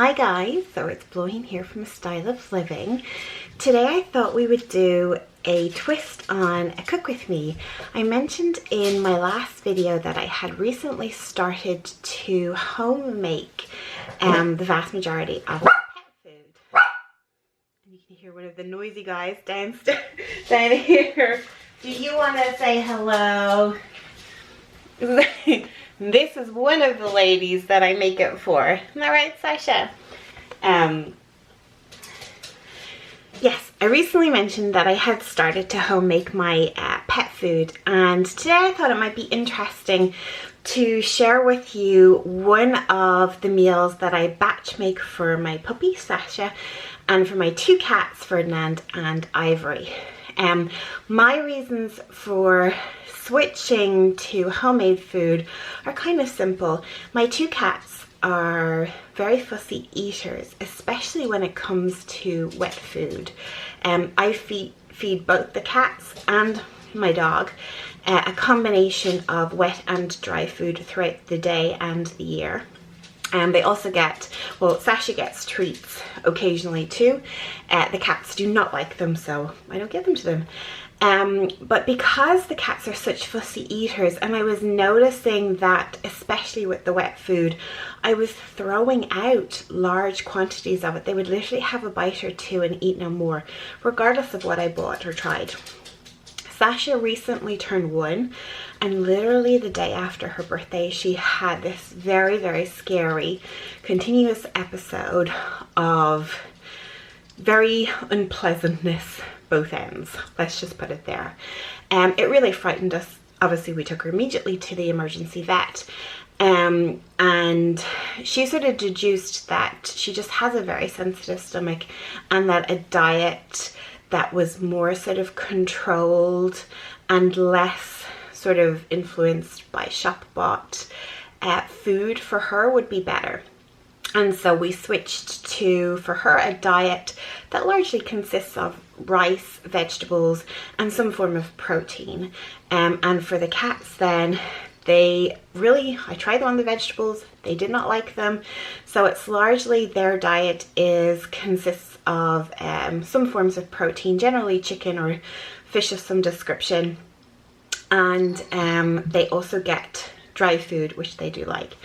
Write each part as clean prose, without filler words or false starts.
Hi guys, so it's Bláithín here from A Style of Living. Today I thought we would do a twist on a cook with me. I mentioned in my last video that I had recently started to home make the vast majority of my pet food. And you can hear one of the noisy guys downstairs, down here. Do you want to say hello? This is one of the ladies that I make it for. Isn't that right, Sasha? Yes, I recently mentioned that I had started to home make my pet food, and today I thought it might be interesting to share with you one of the meals that I batch make for my puppy, Sasha, and for my two cats, Ferdinand and Ivory. My reasons for switching to homemade food are kind of simple. My two cats are very fussy eaters, especially when it comes to wet food. I feed both the cats and my dog a combination of wet and dry food throughout the day and the year. And they also get, well, Sasha gets treats occasionally too. The cats do not like them, so I don't give them to them. But because the cats are such fussy eaters, and I was noticing that, especially with the wet food, I was throwing out large quantities of it. They would literally have a bite or two and eat no more, regardless of what I bought or tried. Sasha recently turned 1, and literally the day after her birthday, she had this very, very scary, continuous episode of very unpleasantness, both ends. Let's just put it there. It really frightened us. Obviously, we took her immediately to the emergency vet, and she sort of deduced that she just has a very sensitive stomach, and that a diet that was more sort of controlled and less sort of influenced by shop-bought food for her would be better. And so we switched to, for her, a diet that largely consists of rice, vegetables, and some form of protein. And for the cats then, I tried them on the vegetables, they did not like them. So it's largely, their diet consists of some forms of protein, generally chicken or fish of some description. And they also get dry food, which they do like.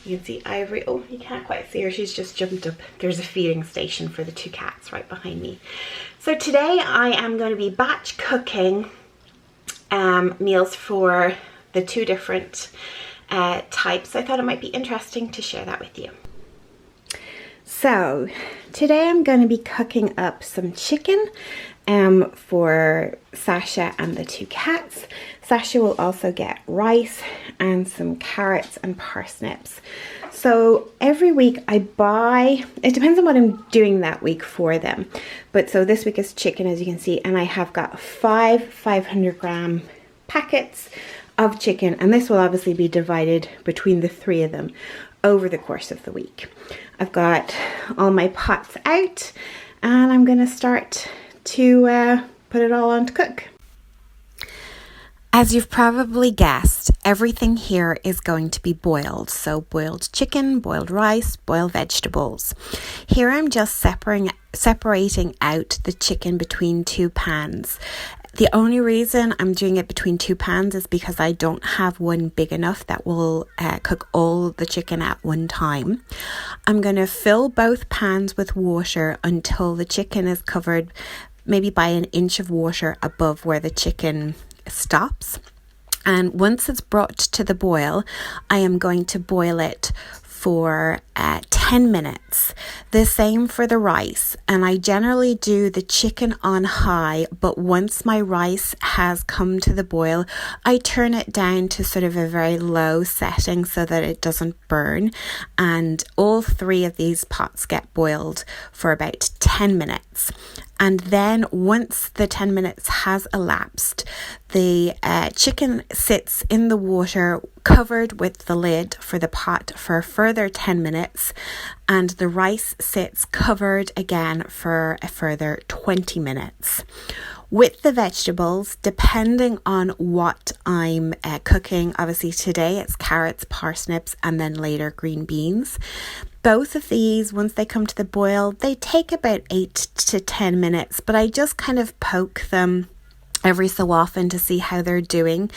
You can see Ivory. Oh, you can't quite see her. She's just jumped up. There's a feeding station for the two cats right behind me. So today I am going to be batch cooking meals for the two different types. I thought it might be interesting to share that with you. So today I'm going to be cooking up some chicken for Sasha and the two cats. Sasha will also get rice and some carrots and parsnips. So every week I buy, it depends on what I'm doing that week for them. But so this week is chicken, as you can see, and I have got 500-gram packets of chicken, and this will obviously be divided between the 3 of them over the course of the week. I've got all my pots out, and I'm going to start to put it all on to cook. As you've probably guessed, everything here is going to be boiled. So boiled chicken, boiled rice, boiled vegetables. Here I'm just separating out the chicken between 2 pans. The only reason I'm doing it between 2 pans is because I don't have one big enough that will cook all the chicken at one time. I'm going to fill both pans with water until the chicken is covered maybe by an inch of water above where the chicken stops. And once it's brought to the boil, I am going to boil it for 10 minutes. The same for the rice, and I generally do the chicken on high, but once my rice has come to the boil, I turn it down to sort of a very low setting so that it doesn't burn, and all 3 of these pots get boiled for about 10 minutes. And then once the 10 minutes has elapsed, the chicken sits in the water covered with the lid for the pot for a further 10 minutes. and the rice sits covered again for a further 20 minutes. With the vegetables, depending on what I'm cooking, obviously today it's carrots, parsnips, and then later green beans. Both of these, once they come to the boil, they take about 8 to 10 minutes, but I just kind of poke them every so often to see how they're doing.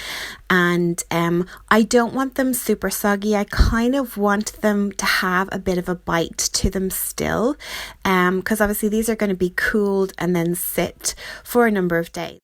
And I don't want them super soggy. I kind of want them to have a bit of a bite to them still, because obviously these are going to be cooled and then sit for a number of days.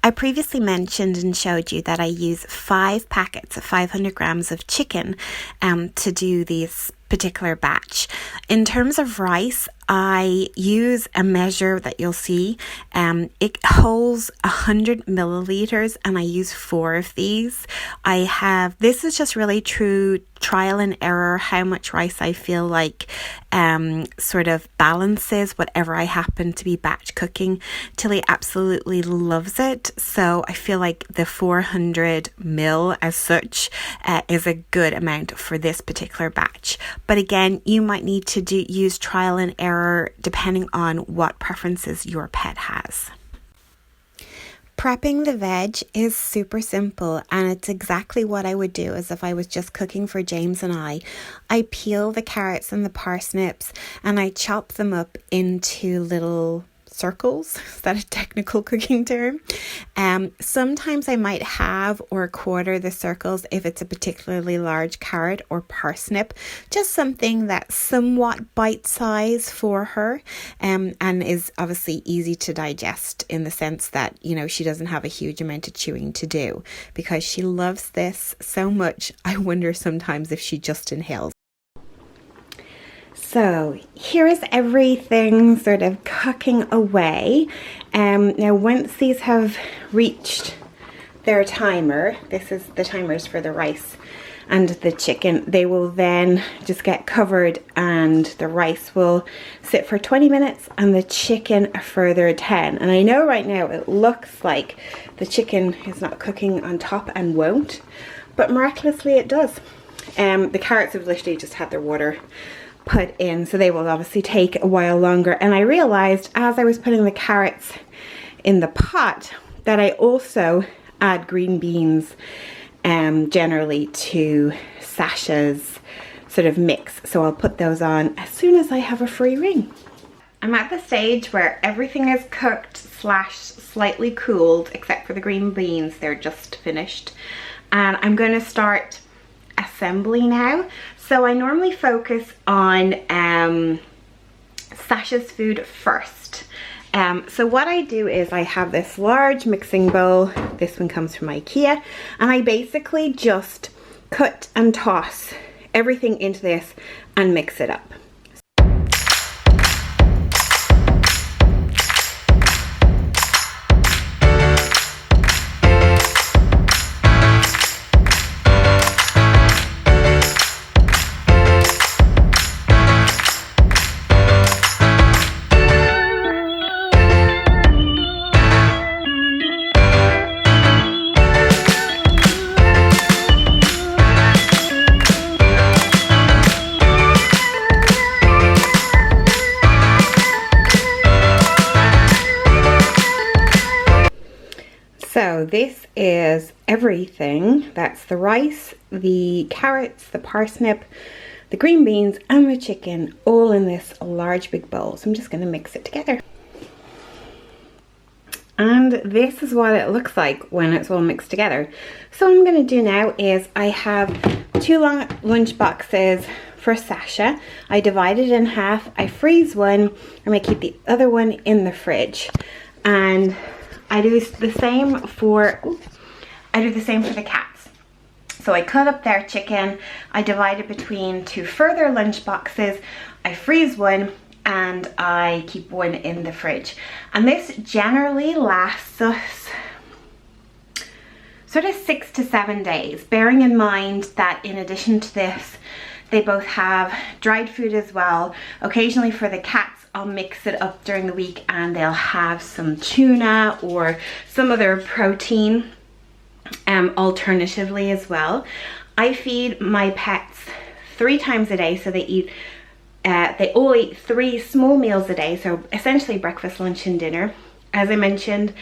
I previously mentioned and showed you that I use 5 packets of 500 grams of chicken to do this particular batch. In terms of rice, I use a measure that you'll see. It holds 100 milliliters and I use 4 of these. This is just really true trial and error, how much rice I feel like sort of balances whatever I happen to be batch cooking. Tilly absolutely loves it, so I feel like the 400 mil as such is a good amount for this particular batch. But again, you might need to use trial and error depending on what preferences your pet has. Prepping the veg is super simple, and it's exactly what I would do as if I was just cooking for James and I. I peel the carrots and the parsnips and I chop them up into little circles. Is that a technical cooking term? Sometimes I might halve or quarter the circles if it's a particularly large carrot or parsnip, just something that's somewhat bite-sized for her, and is obviously easy to digest in the sense that, you know, she doesn't have a huge amount of chewing to do, because she loves this so much. I wonder sometimes if she just inhales. So here is everything sort of cooking away. Now once these have reached their timer, this is the timers for the rice and the chicken, they will then just get covered and the rice will sit for 20 minutes and the chicken a further 10. And I know right now it looks like the chicken is not cooking on top and won't, but miraculously it does. The carrots have literally just had their water put in, so they will obviously take a while longer. And I realized as I was putting the carrots in the pot that I also add green beans generally to Sasha's sort of mix, so I'll put those on as soon as I have a free ring. I'm at the stage where everything is cooked / slightly cooled except for the green beans. They're just finished, and I'm going to start assembly now. So I normally focus on Sasha's food first. So what I do is I have this large mixing bowl. This one comes from IKEA, and I basically just cut and toss everything into this and mix it up. So this is everything. That's the rice, the carrots, the parsnip, the green beans and the chicken, all in this large big bowl. So I'm just going to mix it together. And this is what it looks like when it's all mixed together. So what I'm going to do now is I have 2 long lunch boxes for Sasha. I divide it in half. I freeze one and I keep the other one in the fridge. And I do the same for the cats. So I cut up their chicken, I divide it between 2 further lunch boxes, I freeze one, and I keep one in the fridge. And this generally lasts us sort of 6 to 7 days, bearing in mind that in addition to this, They both have dried food as well. Occasionally for the cats, I'll mix it up during the week and they'll have some tuna or some other protein alternatively as well. I feed my pets 3 times a day, so they all eat 3 small meals a day, so essentially breakfast, lunch and dinner. As I mentioned,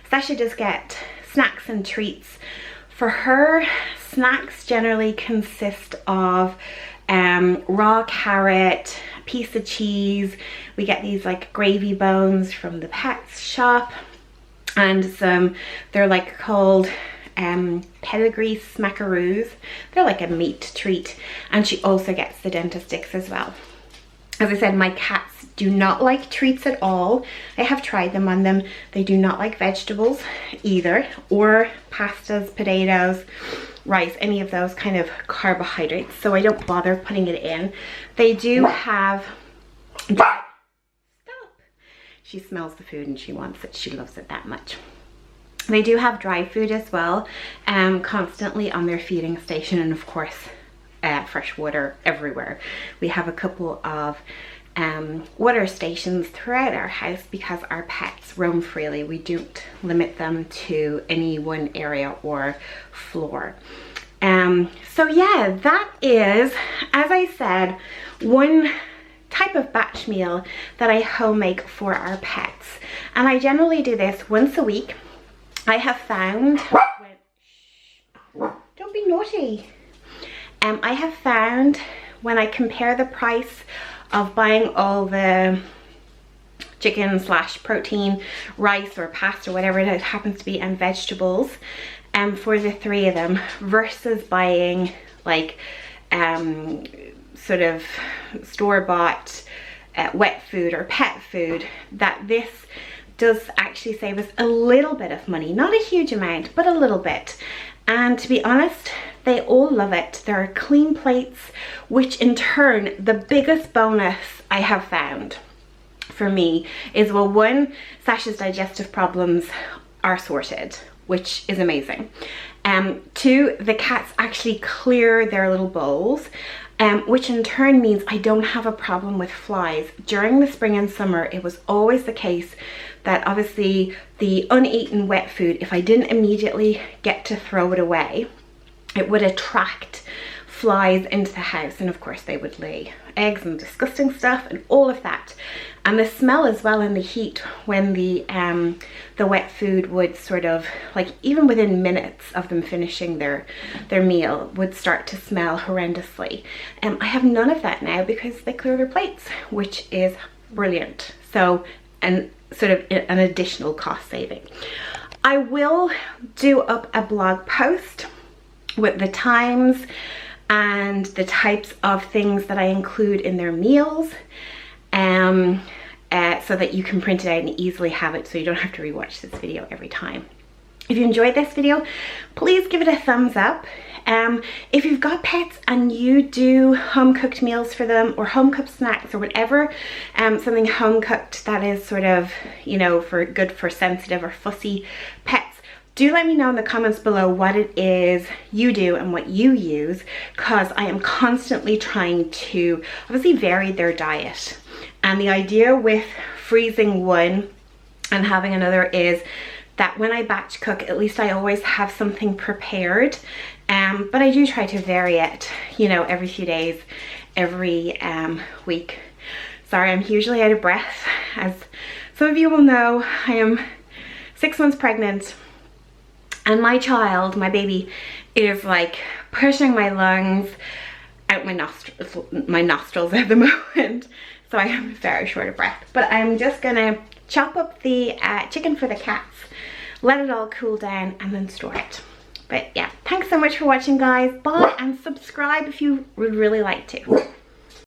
Sasha does get snacks and treats. For her, snacks generally consist of raw carrot, a piece of cheese. We get these like gravy bones from the pets shop, and some, they're like called pedigree smackaroos. They're like a meat treat, and she also gets the dentist sticks as well. As I said, my cats do not like treats at all. I have tried them on them. They do not like vegetables either, or pastas, potatoes, rice, any of those kind of carbohydrates, so I don't bother putting it in. They do have, stop, she smells the food and she wants it, she loves it that much. They do have dry food as well, constantly on their feeding station, and of course fresh water everywhere. We have a couple of water stations throughout our house because our pets roam freely. We don't limit them to any one area or floor. So yeah, that is, as I said, one type of batch meal that I home make for our pets, and I generally do this once a week. I have found, don't be naughty. I have found when I compare the price of buying all the chicken / protein, rice or pasta, whatever it happens to be, and vegetables for the 3 of them versus buying like sort of store-bought wet food or pet food, that this does actually save us a little bit of money. Not a huge amount, but a little bit. And to be honest, they all love it. There are clean plates, which in turn, the biggest bonus I have found for me is, well, 1, Sasha's digestive problems are sorted, which is amazing. 2, the cats actually clear their little bowls, which in turn means I don't have a problem with flies. During the spring and summer, it was always the case that obviously the uneaten wet food, if I didn't immediately get to throw it away, it would attract flies into the house, and of course they would lay eggs and disgusting stuff and all of that. And the smell as well, and the heat when the wet food would sort of, like, even within minutes of them finishing their meal, would start to smell horrendously. I have none of that now because they clear their plates, which is brilliant. So, and sort of an additional cost saving. I will do up a blog post with the times and the types of things that I include in their meals, so that you can print it out and easily have it, so you don't have to rewatch this video every time. If you enjoyed this video, please give it a thumbs up. If you've got pets and you do home cooked meals for them, or home cooked snacks or whatever, something home cooked that is sort of, you know, good for sensitive or fussy pets, do let me know in the comments below what it is you do and what you use, because I am constantly trying to obviously vary their diet. And the idea with freezing one and having another is that when I batch cook, at least I always have something prepared. But I do try to vary it, you know, every few days, every week. Sorry, I'm hugely out of breath. As some of you will know, I am 6 months pregnant, and my child, my baby, is like pushing my lungs out my nostrils at the moment. So I am very short of breath. But I'm just gonna chop up the chicken for the cats, let it all cool down, and then store it. But yeah, thanks so much for watching, guys. Bye, and subscribe if you would really like to.